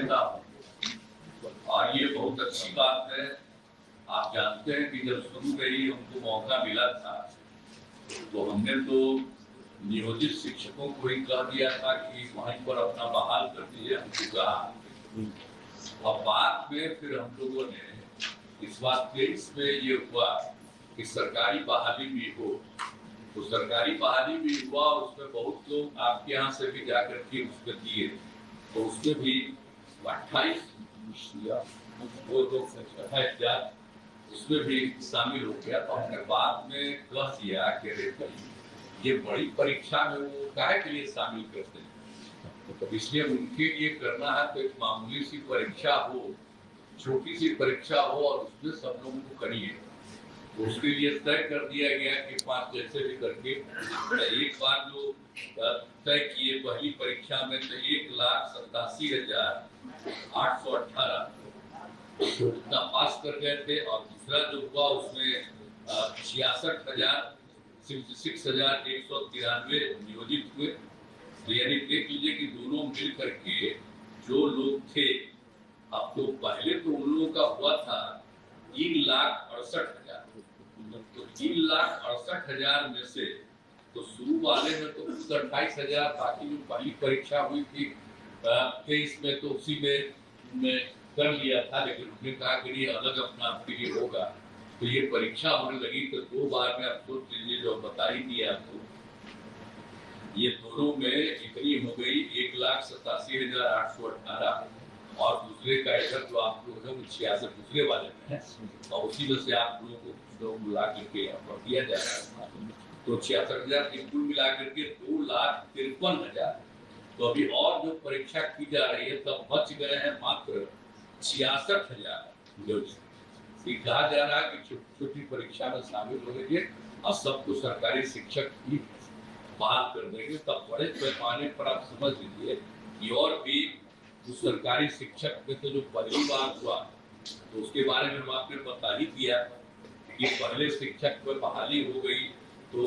नेता हूँ और ये बहुत अच्छी बात है। आप जानते हैं कि जब शुरू में ही हमको मौका मिला था तो हमने तो नियोजित शिक्षकों को ही कह दिया था कि वहीं पर अपना बहाल कर दिए, हमको कहा। और बाद में फिर हम लोगों ने इस बात 23 में ये हुआ कि सरकारी बहाली भी हो, तो सरकारी बहाली भी हुआ। उसमें बहुत लोग आपके यहाँ से भी जाकर के उसमें दिए, तो उसमें भी 28 उसमें भी शामिल हो गया। तो हमने बाद में कह दिया कि ये बड़ी परीक्षा में वो काहे के लिए शामिल करते हैं, तो इसलिए उनके लिए करना है तो एक मामूली सी परीक्षा हो, छोटी सी परीक्षा हो और उसमें सब लोगों को करिए। तो उसके लिए तय कर दिया गया कि 5 जैसे भी करके एक बार जो तय किए पहली परीक्षा में तो 1,87,818 उतना पास कर गए थे। और दूसरा जो हुआ उसमें 66,193 नियोजित हुए। तो यानी देख लीजिए कि दोनों मिल करके जो लोग थे, अब तो पहले तो उन लोगों का हुआ था 3,68,000, तो 3,68,000 में से तो शुरू वाले में तो 28,000, बाकी जो पहली परीक्षा हुई थी 23 में तो उसी में कर लिया था। लेकिन उन्होंने कहा कि ये अलग अपना पीरियड होगा, तो ये परीक्षा होने लगी तो 2 बार में आप सोच लीजिए, जो बता ही दिया आपको, ये दोनों में इतनी हो गई 1,87,818 और दूसरे का इधर जो आप लोग हैं 66 दूसरे वाले में है और उसी में से आप लोगों को मिला करके दिया जा रहा है। तो 66,000 कुल मिला करके 2,53,000। तो अभी और जो परीक्षा की जा रही है तब बच गए हैं मात्र 66,000 जो कहा जा रहा है कि छोटी छोटी परीक्षा में शामिल हो गए और सबको सरकारी शिक्षक ही बहाल कर देंगे। तब बड़े पैमाने पर आप समझ लीजिए कि और भी सरकारी शिक्षक में तो जो पहली बार हुआ तो उसके बारे में हम आपने बता ही दिया कि पहले शिक्षक में बहाली हो गई तो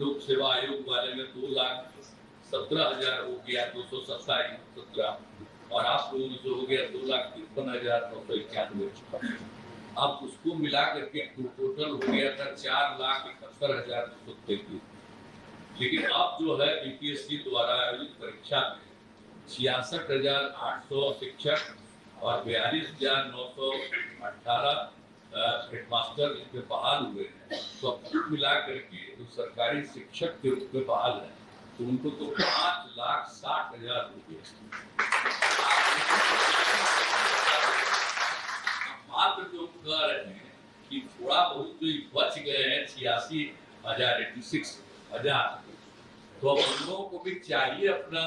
लोक सेवा आयोग वाले में 2,17,000 हो गया, 227 और आप लोगों से हो गया 2,53,991। अब उसको मिला करके टोटल हो गया था 4,71,233। लेकिन अब जो है बीपीएससी द्वारा आयोजित परीक्षा में 66,800 शिक्षक और 42,918 हेडमास्टर इसमें बहाल हुए हैं। तो कुल मिला करके जो सरकारी शिक्षक के रूप में बहाल है तो उनको तो 5,60,000 रुपये मात्र जो कह रहे हैं कि थोड़ा बहुत जो बच गए हैं 86,000 तो अब उन लोगों को भी चाहिए अपना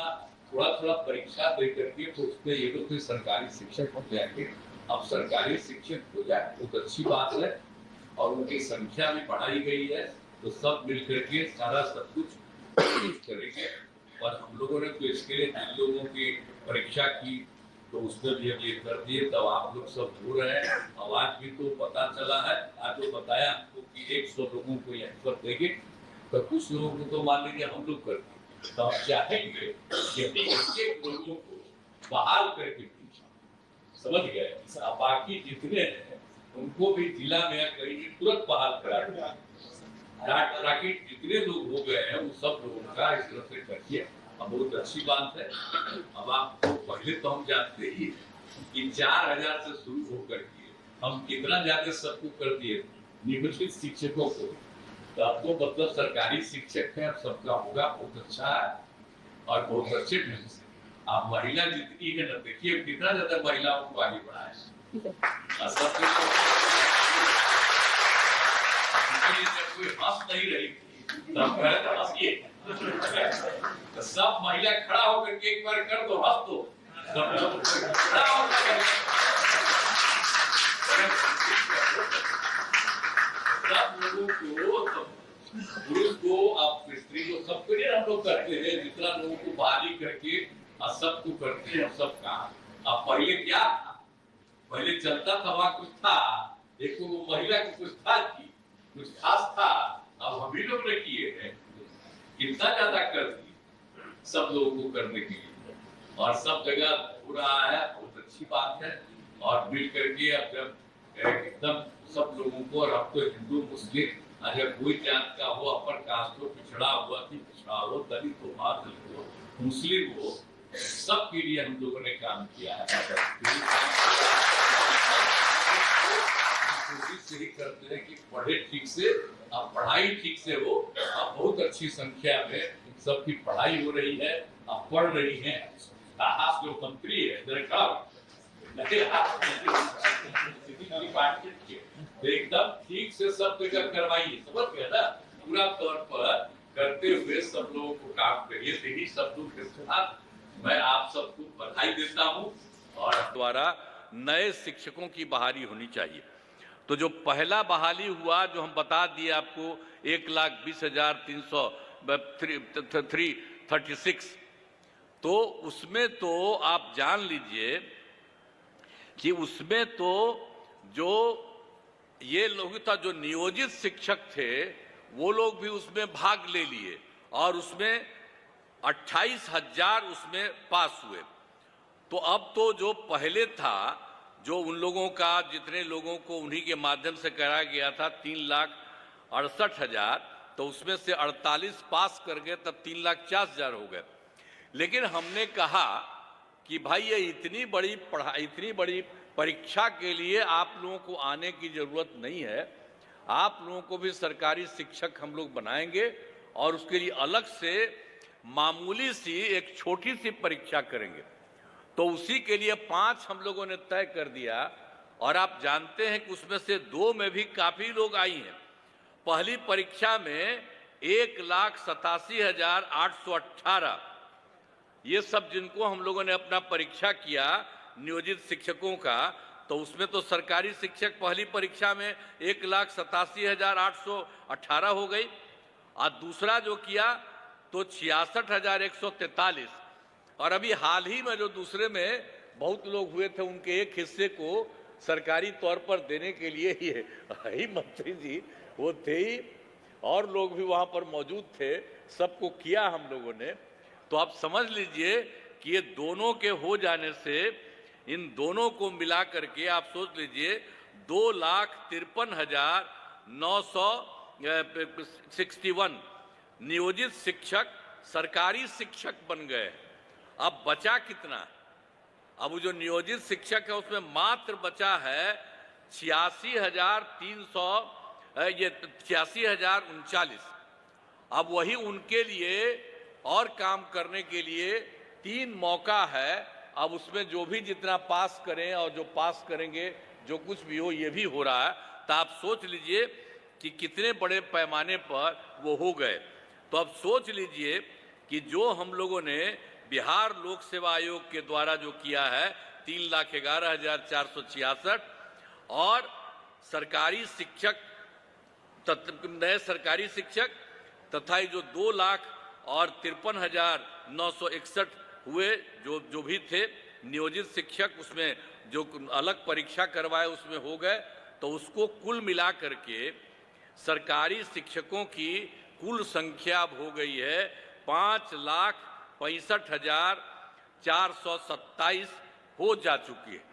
थोड़ा परीक्षा दे करके तो उसमें ये लोग सरकारी शिक्षक हो जाएंगे। अब सरकारी शिक्षक हो जाए बहुत अच्छी बात है और उनकी संख्या भी बढ़ाई गई है, तो सब मिल करके सारा सब कुछ करेंगे। और हम लोगों ने तो इसके लिए जिन लोगों की परीक्षा की तो उसमें भी हम ये कर दिए, तब आप लोग सब हो रहे हैं। आवाज भी तो पता चला है, आज जो बताया आपको कि 100 लोगों को यहाँ पर देंगे, तो कुछ लोगों को तो मान लीजिए हम लोग करते, तो आप चाहेंगे कि एक लोगों को बहाल करके समझ गए, बाकी जितने हैं उनको भी जिला में कहीं तुरंत बहाल करा ताकि जितने लोग हो गए हैं वो सब लोगों का इस तरह से करिए। अब बहुत अच्छी बात है। अब आपको पहले तो हम जानते ही कि 4,000 से शुरू होकर के हम कितना ज्यादा सबको कर दिए नियोजित शिक्षकों को, तो आपको मतलब सरकारी शिक्षक है अब सबका होगा बहुत अच्छा है और बहुत अच्छे ढंग से। आप महिला जितनी है ना, देखिए कितना ज्यादा महिलाओं को आगे बढ़ाए कोई हंस नहीं रही थी तो सब महिला खड़ा होकर के एक बार कर दो, हंस दो सब लोगों को, पुरुष को आप स्त्री को सबके लिए हम लोग करते हैं, जितना लोगों को बहाली करके सबको करते हैं सब काम। अब पहले क्या था, पहले चलता था वहां कुछ था, एक वो महिला की कुछ था की कुछ खास था, अब हम भी लोग ने किए हैं कितना ज्यादा कर दी सब लोगों को करने के लिए और सब जगह हो रहा है, बहुत अच्छी बात है। और मिल करके अब जब एकदम सब लोगों को, और अब तो हिंदू मुस्लिम अगर कोई जात का हो, अपर कास्ट हो, पिछड़ा हुआ कि पिछड़ा हो, दलित हो, मादलित हो, मुस्लिम हो, सबके लिए हम लोगों ने काम किया है। कोशिश यही करते हैं कि पढ़े ठीक से, अब पढ़ाई ठीक से हो। अब बहुत अच्छी संख्या में सबकी पढ़ाई हो रही है, अब पढ़ रही है। आप जो मंत्री है एकदम ठीक से सब जगह करवाइए, समझ गए ना, पूरा तौर पर करते हुए सब लोगों को काम करिए। यही शब्दों के साथ मैं आप सबको बधाई देता हूँ। और द्वारा नए शिक्षकों की बहाली होनी चाहिए। तो जो पहला बहाली हुआ, जो हम बता दिए आपको, 1,20,336, तो उसमें तो आप जान लीजिए कि उसमें तो जो ये लोग था, जो नियोजित शिक्षक थे, वो लोग भी उसमें भाग ले लिए और उसमें 28,000 उसमेम पास हुए। तो अब तो जो पहले था, जो उन लोगों का, जितने लोगों को उन्हीं के माध्यम से कराया गया था 3,68,000, तो उसमें से 48 पास कर गए, तब 3,40,000 हो गए। लेकिन हमने कहा कि भाई ये इतनी बड़ी पढ़ाई, इतनी बड़ी परीक्षा के लिए आप लोगों को आने की ज़रूरत नहीं है। आप लोगों को भी सरकारी शिक्षक हम लोग बनाएंगे और उसके लिए अलग से मामूली सी एक छोटी सी परीक्षा करेंगे। तो उसी के लिए 5 हम लोगों ने तय कर दिया। और आप जानते हैं कि उसमें से 2 में भी काफ़ी लोग आई हैं। पहली परीक्षा में 1,87,818, ये सब जिनको हम लोगों ने अपना परीक्षा किया नियोजित शिक्षकों का, तो उसमें तो सरकारी शिक्षक पहली परीक्षा में 1,87,818 हो गई। और दूसरा जो किया तो 66,143। और अभी हाल ही में जो दूसरे में बहुत लोग हुए थे, उनके एक हिस्से को सरकारी तौर पर देने के लिए ही मंत्री जी वो थे ही, और लोग भी वहाँ पर मौजूद थे, सबको किया हम लोगों ने। तो आप समझ लीजिए कि ये दोनों के हो जाने से, इन दोनों को मिला करके आप सोच लीजिए 2,53,961 नियोजित शिक्षक सरकारी शिक्षक बन गए। अब बचा कितना? अब वो जो नियोजित शिक्षक है उसमें मात्र बचा है 86,039। अब वही उनके लिए और काम करने के लिए 3 मौका है। अब उसमें जो भी जितना पास करें और जो पास करेंगे, जो कुछ भी हो, ये भी हो रहा है। तो आप सोच लीजिए कि कितने बड़े पैमाने पर वो हो गए। तो अब सोच लीजिए कि जो हम लोगों ने बिहार लोक सेवा आयोग के द्वारा जो किया है 3,11,466, और सरकारी शिक्षक, नए सरकारी शिक्षक तथा जो 2,53,961 हुए, जो भी थे नियोजित शिक्षक, उसमें जो अलग परीक्षा करवाए उसमें हो गए। तो उसको कुल मिला करके सरकारी शिक्षकों की कुल संख्या अब हो गई है 5,65,427 हो जा चुकी है।